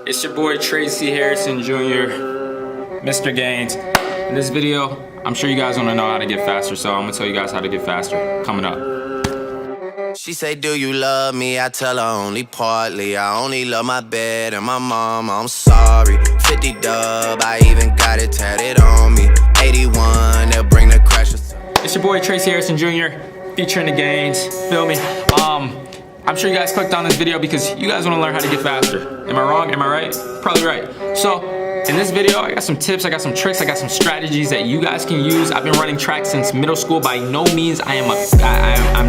It's your boy Tracey Harrison Jr., Mr. Gains. In this video, I'm sure you guys want to know how to get faster, so I'm gonna tell you guys how to get faster coming up. She say, do you love me? I tell her only partly. I only love my bed and my mom, I'm sorry. 50 dub, I even got it tatted on me. 81, they'll bring the crashers. It's your boy Tracey Harrison Jr., featuring the Gains, feel me? I'm sure you guys clicked on this video because you guys want to learn how to get faster. Am I wrong? Am I right? Probably right. So, in this video, I got some tips, I got some tricks, I got some strategies that you guys can use. I've been running track since middle school. By no means I'm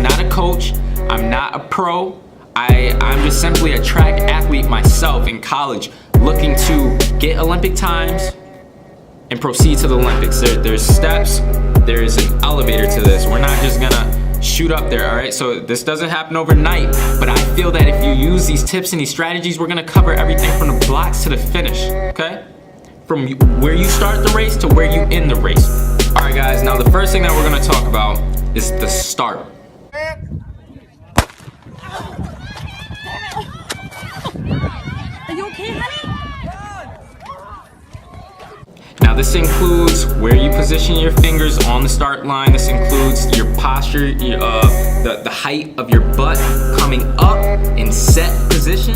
not a coach, I'm not a pro. I'm just simply a track athlete myself in college, looking to get Olympic times and proceed to the Olympics. There's steps, there's an elevator to this. We're not just gonna shoot up there, all right? So this doesn't happen overnight, but I feel that if you use these tips and these strategies, we're gonna cover everything from the blocks to the finish, okay? From where you start the race to where you end the race. All right, guys, now the first thing that we're gonna talk about is the start. Are you okay, honey? Now this includes where you position your fingers on the start line. This includes your posture, the height of your butt coming up in set position.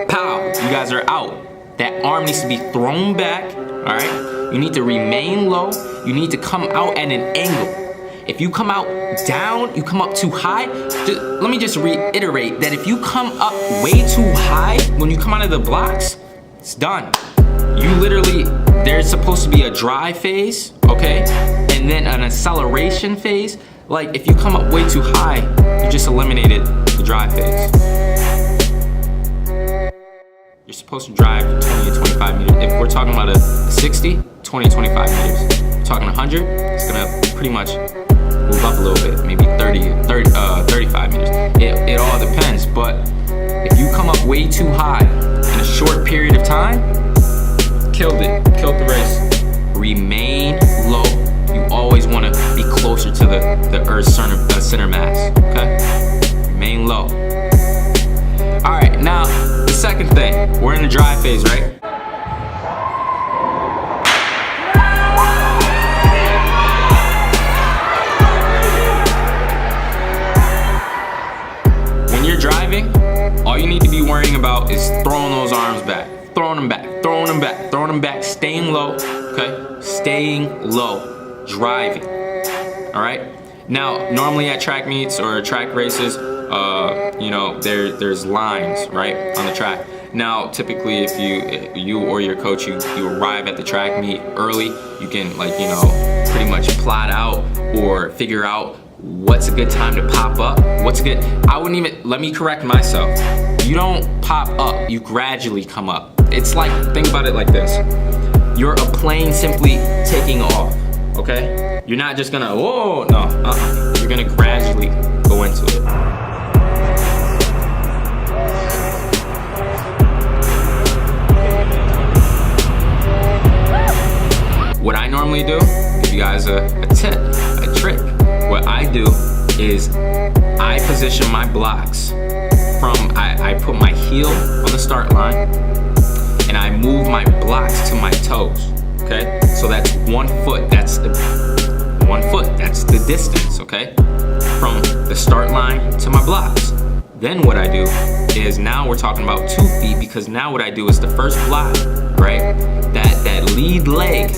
Pow, you guys are out. That arm needs to be thrown back, all right? You need to remain low. You need to come out at an angle. If you come out down, you come up too high, let me just reiterate that if you come up way too high, when you come out of the blocks, it's done. You literally, there's supposed to be a dry phase, okay? And then an acceleration phase. Like if you come up way too high, you just eliminated the dry phase. You're supposed to drive 20 to 25 meters. If we're talking about a 60, 20 to 25 meters. If we're talking 100, it's gonna pretty much move up a little bit, maybe 35 meters. It all depends, but if you come up way too high in a short period of time, killed the race. Remain low. You always want to be closer to the Earth's center mass, okay? Remain low. All right, now the second thing, we're in the dry phase, right? When you're driving, all you need to be worrying about is throwing those arms back, throwing them back, throwing them back, throwing them back, staying low, okay? Staying low, driving, all right? Now, normally at track meets or track races, there's lines, right, on the track. Now, typically, if you or your coach, you arrive at the track meet early, you can pretty much plot out or figure out what's a good time to pop up. Let me correct myself. You don't pop up, you gradually come up. It's like, think about it like this. You're a plane simply taking off, okay? You're not just gonna, whoa, no, You're gonna gradually go into it. What I normally do, give you guys a tip, a trick. What I do is I position my blocks from, I put my heel on the start line and I move my blocks to my toes, okay? So that's 1 foot, that's the distance, okay? From the start line to my blocks. Then what I do is, now we're talking about 2 feet, because now what I do is the first block, right? That lead leg,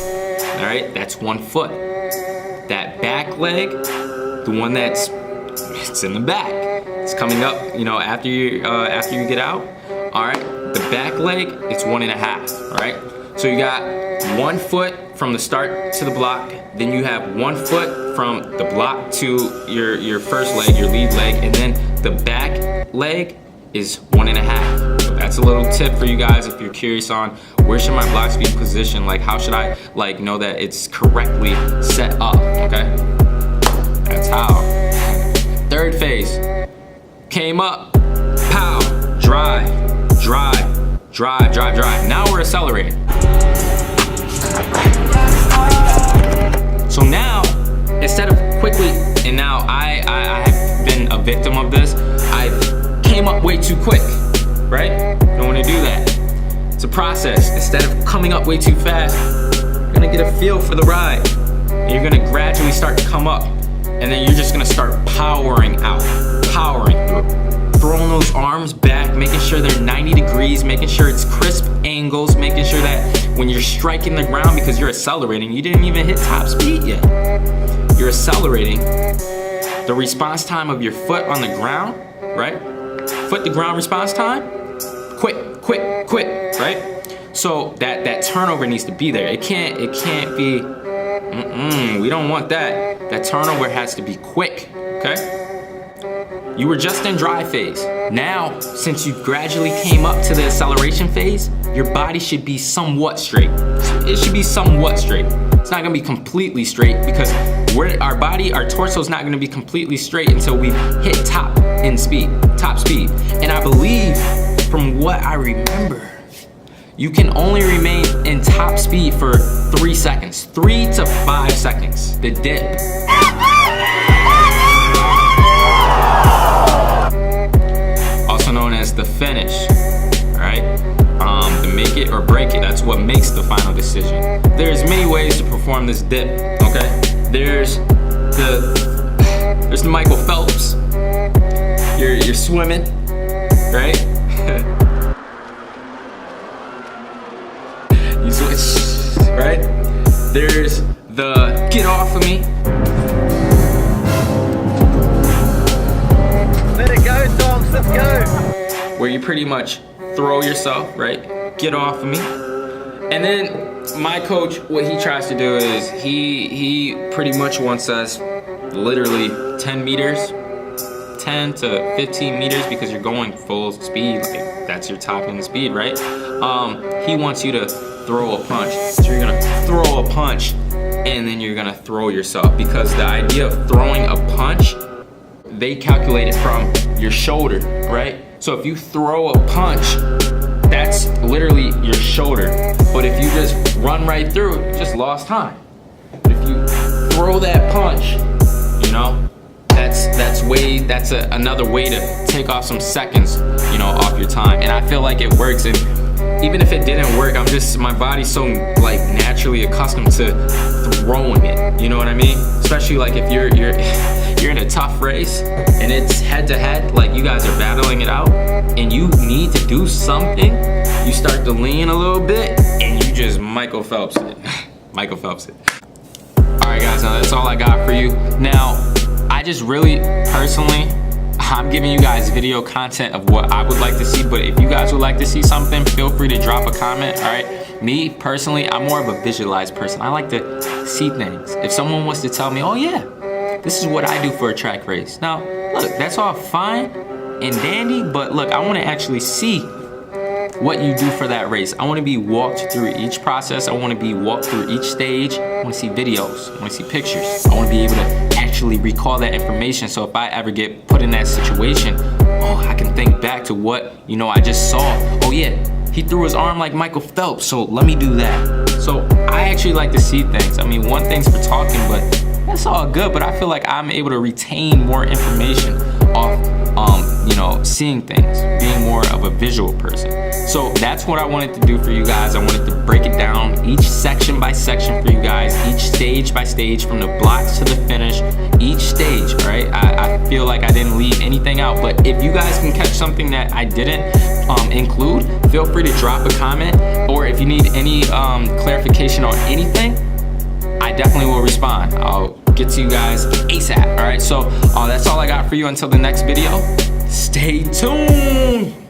all right, that's 1 foot. That back leg, the one it's in the back, it's coming up, after you get out, all right? The back leg, it's 1.5, all right? So you got 1 foot from the start to the block, then you have 1 foot from the block to your first leg, your lead leg, and then the back leg is 1.5. So that's a little tip for you guys if you're curious on where should my blocks be positioned, like how should I know that it's correctly set up, okay? That's how. Third phase, came up, pow, drive, drive, drive, drive, drive. Now we're accelerating. So now, instead of quickly And now I have been a victim of this. I came up way too quick, right? Don't want to do that. It's a process. Instead of coming up way too fast, you're gonna get a feel for the ride. And you're gonna gradually start to come up. And then you're just gonna start powering out, powering through. Throwing those arms back, making sure they're 90 degrees, making sure it's crisp angles, making sure that when you're striking the ground, because you're accelerating, you didn't even hit top speed yet. You're accelerating. The response time of your foot on the ground, right? Foot to ground response time, quick, quick, quick, right? So that turnover needs to be there. It can't be, we don't want that. That turnover has to be quick, okay? You were just in drive phase. Now, since you gradually came up to the acceleration phase, your body should be somewhat straight. It should be somewhat straight. It's not gonna be completely straight because our torso is not gonna be completely straight until we hit top speed. And I believe, from what I remember, you can only remain in top speed for 3 seconds, 3 to 5 seconds, the dip. Also known as the finish, all right? The make it or break it, that's what makes the final decision. There's many ways to perform this dip, okay? There's the Michael Phelps. You're swimming, right? You switch, right? There's the get off of me. Let it go, dogs, let's go. Where you pretty much throw yourself, right? Get off of me. And then my coach, what he tries to do is he pretty much wants us literally 10 meters, 10 to 15 meters, because you're going full speed, like that's your top end speed, right? He wants you to throw a punch. So you're gonna throw a punch and then you're gonna throw yourself, because the idea of throwing a punch, they calculate it from your shoulder, right? So if you throw a punch, that's literally your shoulder. But if you just run right through it, you just lost time. But if you throw that punch, you know, that's another way to take off some seconds, you know, off your time. And I feel like it works. And even if it didn't work, my body's so like naturally accustomed to throwing it. You know what I mean? Especially like if you're in a tough race and it's head to head, like you guys are battling it out and you need to do something, you start to lean a little bit and you just Michael Phelps it. Michael Phelps it. All right guys, now that's all I got for you. Now, I just really personally, I'm giving you guys video content of what I would like to see, but if you guys would like to see something, feel free to drop a comment, all right? Me, personally, I'm more of a visualized person. I like to see things. If someone wants to tell me, oh yeah, this is what I do for a track race. Now, look, that's all fine and dandy, but look, I want to actually see what you do for that race. I want to be walked through each process. I want to be walked through each stage. I want to see videos. I want to see pictures. I want to be able to actually recall that information. So if I ever get put in that situation, oh, I can think back to what, you know, I just saw. Oh yeah, he threw his arm like Michael Phelps, so let me do that. So I actually like to see things. I mean, one thing's for talking, but that's all good. But I feel like I'm able to retain more information off you know, seeing things, being more of a visual person. So that's what I wanted to do for you guys. I wanted to break it down each section by section for you guys, each stage by stage, from the blocks to the finish, each stage, all right? I feel like I didn't leave anything out, but if you guys can catch something that I didn't include, feel free to drop a comment, or if you need any clarification on anything, I definitely will respond. I'll get to you guys ASAP, all right? So that's all I got for you until the next video. Stay tuned.